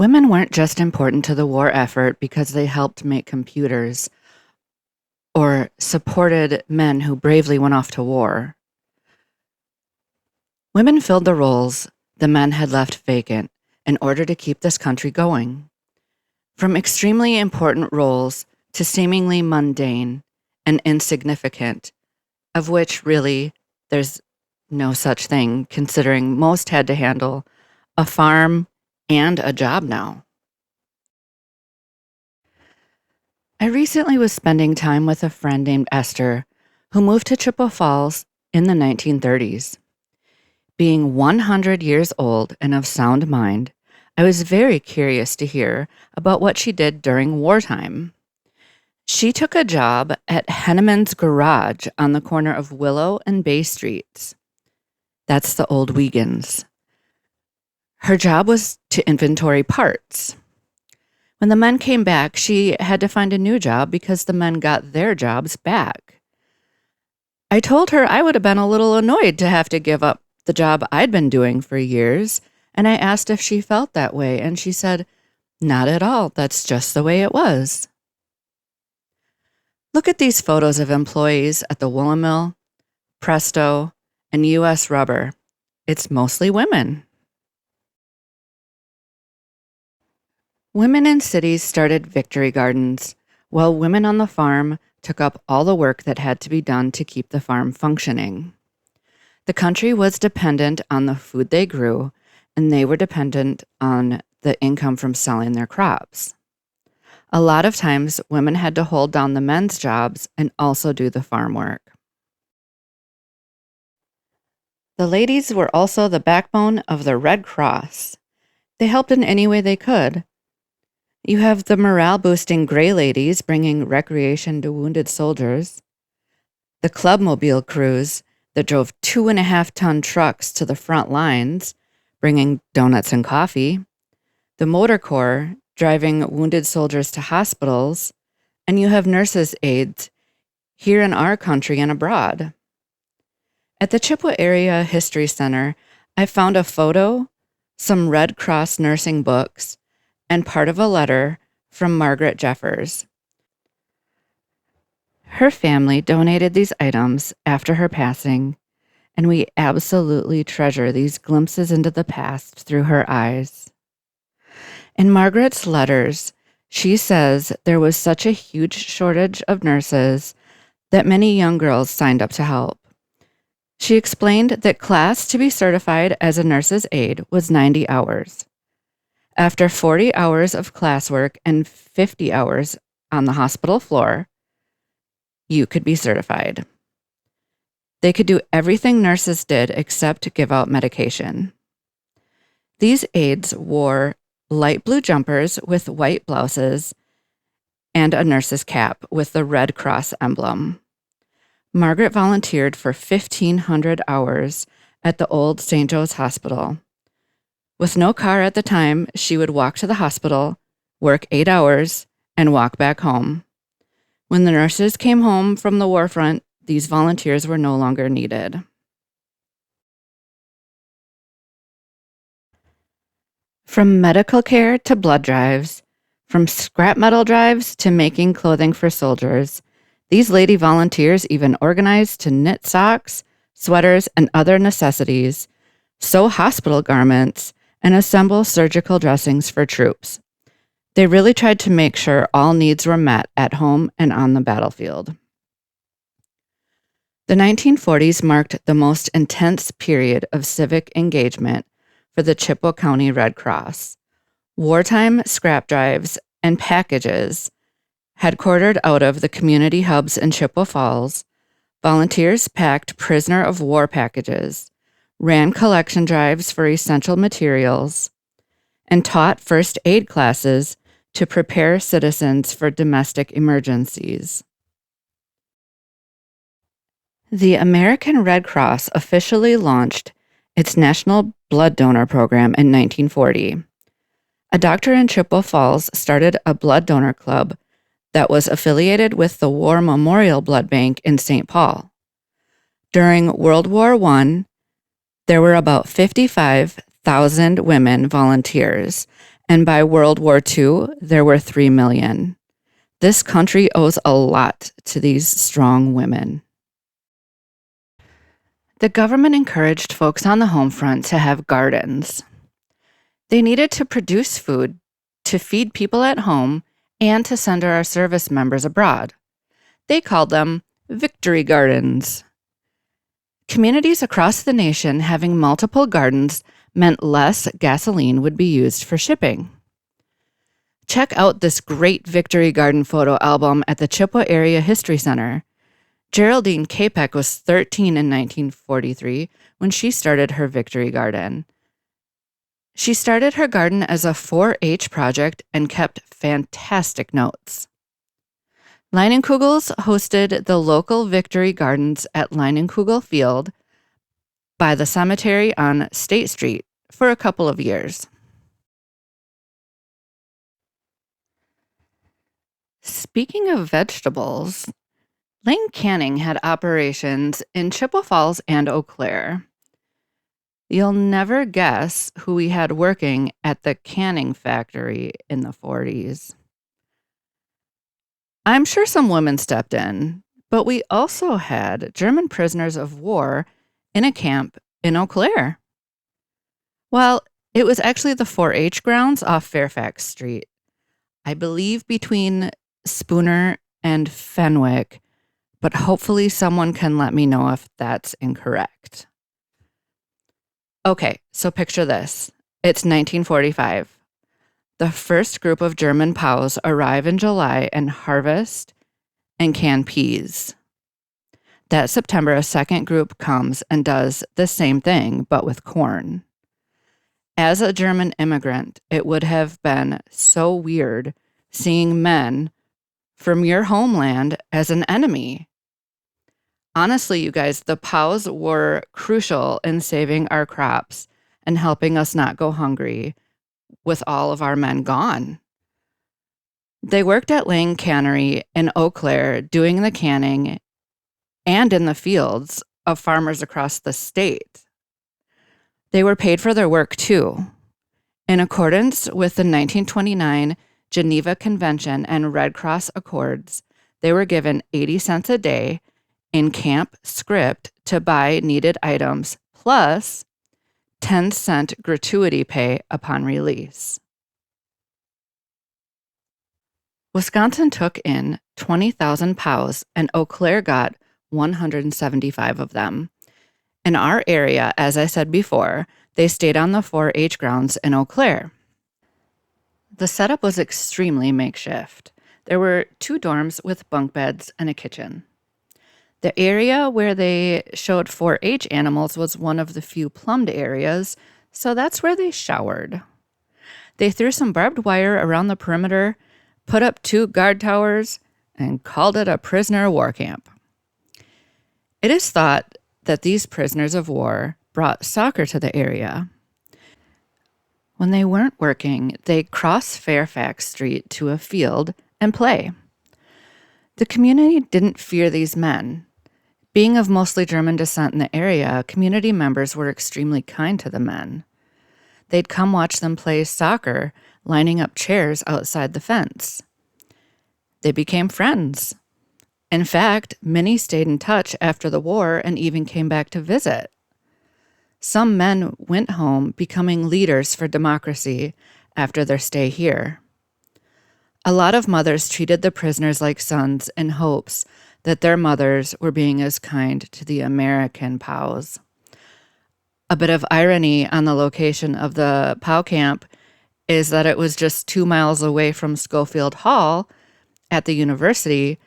Women weren't just important to the war effort because they helped make computers or supported men who bravely went off to war. Women filled the roles the men had left vacant in order to keep this country going. From extremely important roles to seemingly mundane and insignificant, of which really there's no such thing, considering most had to handle a farm and a job now. I recently was spending time with a friend named Esther, who moved to Chippewa Falls in the 1930s. Being 100 years old and of sound mind, I was very curious to hear about what she did during wartime. She took a job at Henneman's Garage on the corner of Willow and Bay Streets. That's the old Wiegans. Her job was to inventory parts. When the men came back, she had to find a new job because the men got their jobs back. I told her I would have been a little annoyed to have to give up the job I'd been doing for years, and I asked if she felt that way, and she said, "Not at all. That's just the way it was." Look at these photos of employees at the Woolen Mill, Presto, and U.S. Rubber. It's mostly women. Women in cities started victory gardens, while women on the farm took up all the work that had to be done to keep the farm functioning. The country was dependent on the food they grew, and they were dependent on the income from selling their crops. A lot of times, women had to hold down the men's jobs and also do the farm work. The ladies were also the backbone of the Red Cross. They helped in any way they could. You have the morale-boosting Gray Ladies bringing recreation to wounded soldiers, the Clubmobile crews that drove 2.5-ton trucks to the front lines, bringing donuts and coffee, the Motor Corps driving wounded soldiers to hospitals, and you have nurses' aides here in our country and abroad. At the Chippewa Area History Center, I found a photo, some Red Cross nursing books, and part of a letter from Margaret Jeffers. Her family donated these items after her passing, and we absolutely treasure these glimpses into the past through her eyes. In Margaret's letters, she says there was such a huge shortage of nurses that many young girls signed up to help. She explained that class to be certified as a nurse's aide was 90 hours. After 40 hours of classwork and 50 hours on the hospital floor, you could be certified. They could do everything nurses did except give out medication. These aides wore light blue jumpers with white blouses and a nurse's cap with the Red Cross emblem. Margaret volunteered for 1,500 hours at the old St. Joe's Hospital. With no car at the time, she would walk to the hospital, work 8 hours, and walk back home. When the nurses came home from the war front, these volunteers were no longer needed. From medical care to blood drives, from scrap metal drives to making clothing for soldiers, these lady volunteers even organized to knit socks, sweaters, and other necessities, sew hospital garments, and assemble surgical dressings for troops. They really tried to make sure all needs were met at home and on the battlefield. The 1940s marked the most intense period of civic engagement for the Chippewa County Red Cross. Wartime scrap drives and packages, headquartered out of the community hubs in Chippewa Falls, volunteers packed prisoner of war packages, ran collection drives for essential materials, and taught first aid classes to prepare citizens for domestic emergencies. The American Red Cross officially launched its National Blood Donor Program in 1940. A doctor in Chippewa Falls started a blood donor club that was affiliated with the War Memorial Blood Bank in St. Paul. During World War I, there were about 55,000 women volunteers, And by World War II, there were 3 million. This country owes a lot to these strong women. The government encouraged folks on the home front to have gardens. They needed to produce food to feed people at home and to send our service members abroad. They called them victory gardens. Communities across the nation having multiple gardens meant less gasoline would be used for shipping. Check out this great Victory Garden photo album at the Chippewa Area History Center. Geraldine Capek was 13 in 1943 when she started her Victory Garden. She started her garden as a 4-H project and kept fantastic notes. Leinenkugels hosted the local Victory Gardens at Leinenkugel Field by the cemetery on State Street for a couple of years. Speaking of vegetables, Lane Canning had operations in Chippewa Falls and Eau Claire. You'll never guess who we had working at the canning factory in the 40s. I'm sure some women stepped in, but we also had German prisoners of war in a camp in Eau Claire. Well, it was actually the 4-H grounds off Fairfax Street, I believe between Spooner and Fenwick, but hopefully someone can let me know if that's incorrect. Okay, so picture this. It's 1945. The first group of German POWs arrive in July and harvest and can peas. That September, a second group comes and does the same thing, but with corn. As a German immigrant, it would have been so weird seeing men from your homeland as an enemy. Honestly, you guys, the POWs were crucial in saving our crops and helping us not go hungry with all of our men gone. They worked at Lang Cannery in Eau Claire doing the canning and in the fields of farmers across the state. They were paid for their work too. In accordance with the 1929 Geneva Convention and Red Cross Accords, they were given 80 cents a day in camp script to buy needed items, plus 10-cent gratuity pay upon release. Wisconsin took in 20,000 POWs, and Eau Claire got 175 of them. In our area, as I said before, they stayed on the 4-H grounds in Eau Claire. The setup was extremely makeshift. There were 2 dorms with bunk beds and a kitchen. The area where they showed 4-H animals was one of the few plumbed areas, so that's where they showered. They threw some barbed wire around the perimeter, put up 2 guard towers, and called it a prisoner of war camp. It is thought that these prisoners of war brought soccer to the area. When they weren't working, they'd cross Fairfax Street to a field and play. The community didn't fear these men. Being of mostly German descent in the area, community members were extremely kind to the men. They'd come watch them play soccer, lining up chairs outside the fence. They became friends. In fact, many stayed in touch after the war and even came back to visit. Some men went home, becoming leaders for democracy after their stay here. A lot of mothers treated the prisoners like sons in hopes that their mothers were being as kind to the American POWs. A bit of irony on the location of the POW camp is that it was just 2 miles away from Schofield Hall at the university,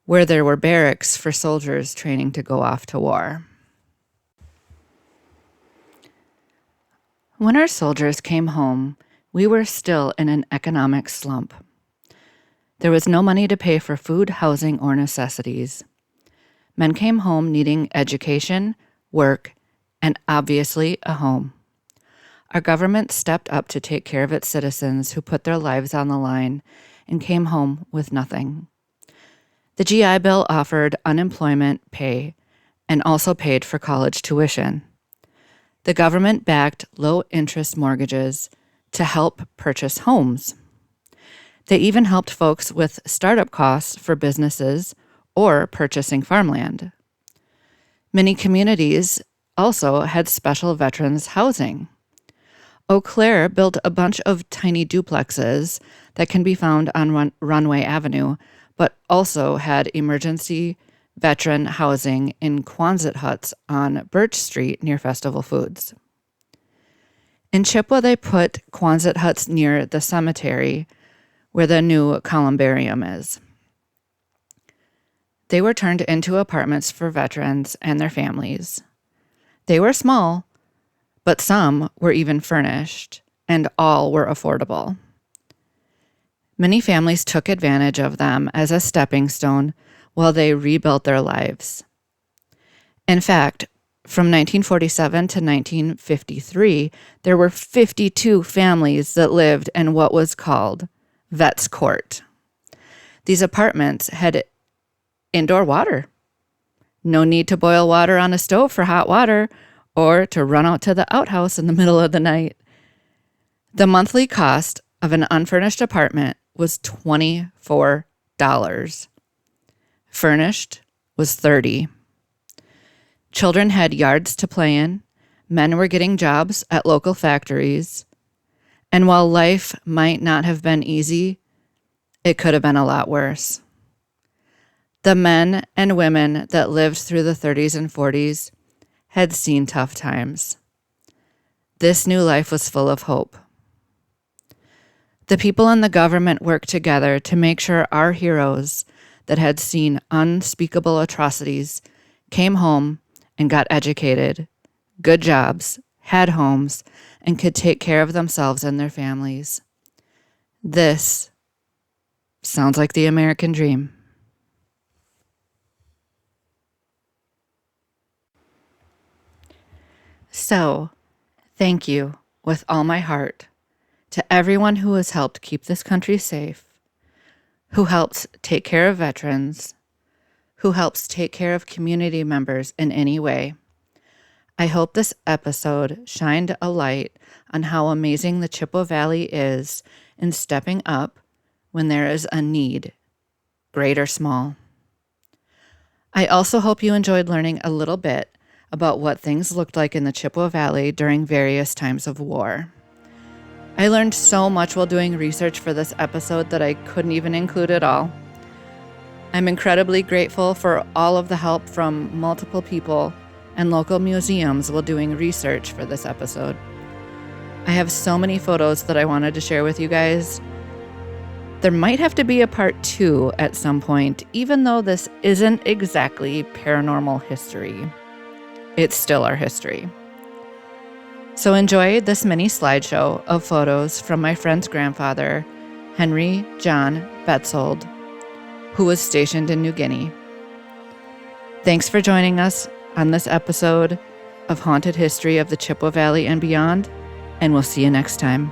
where there were barracks for soldiers training to go off to war. When our soldiers came home, we were still in an economic slump. There was no money to pay for food, housing, or necessities. Men came home needing education, work, and obviously a home. Our government stepped up to take care of its citizens who put their lives on the line and came home with nothing. The GI Bill offered unemployment pay and also paid for college tuition. The government backed low-interest mortgages to help purchase homes. They even helped folks with startup costs for businesses or purchasing farmland. Many communities also had special veterans housing. Eau Claire built a bunch of tiny duplexes that can be found on Runway Avenue, but also had emergency veteran housing in Quonset huts on Birch Street near Festival Foods. In Chippewa, they put Quonset huts near the cemetery where the new columbarium is. They were turned into apartments for veterans and their families. They were small, but some were even furnished, and all were affordable. Many families took advantage of them as a stepping stone while they rebuilt their lives. In fact, from 1947 to 1953, there were 52 families that lived in what was called Vet's Court. These apartments had indoor water. No need to boil water on a stove for hot water or to run out to the outhouse in the middle of the night. The monthly cost of an unfurnished apartment was $24. Furnished was $30. Children had yards to play in. Men were getting jobs at local factories. And while life might not have been easy, it could have been a lot worse. The men and women that lived through the 30s and 40s had seen tough times. This new life was full of hope. The people in the government worked together to make sure our heroes that had seen unspeakable atrocities came home and got educated, good jobs, had homes, and could take care of themselves and their families. This sounds like the American dream. So, thank you with all my heart to everyone who has helped keep this country safe, who helps take care of veterans, who helps take care of community members in any way. I hope this episode shined a light on how amazing the Chippewa Valley is in stepping up when there is a need, great or small. I also hope you enjoyed learning a little bit about what things looked like in the Chippewa Valley during various times of war. I learned so much while doing research for this episode that I couldn't even include it all. I'm incredibly grateful for all of the help from multiple people and local museums while doing research for this episode. I have so many photos that I wanted to share with you guys. There might have to be a part 2 at some point, even though this isn't exactly paranormal history. It's still our history. So enjoy this mini slideshow of photos from my friend's grandfather, Henry John Betzold, who was stationed in New Guinea. Thanks for joining us on this episode of Haunted History of the Chippewa Valley and Beyond, and we'll see you next time.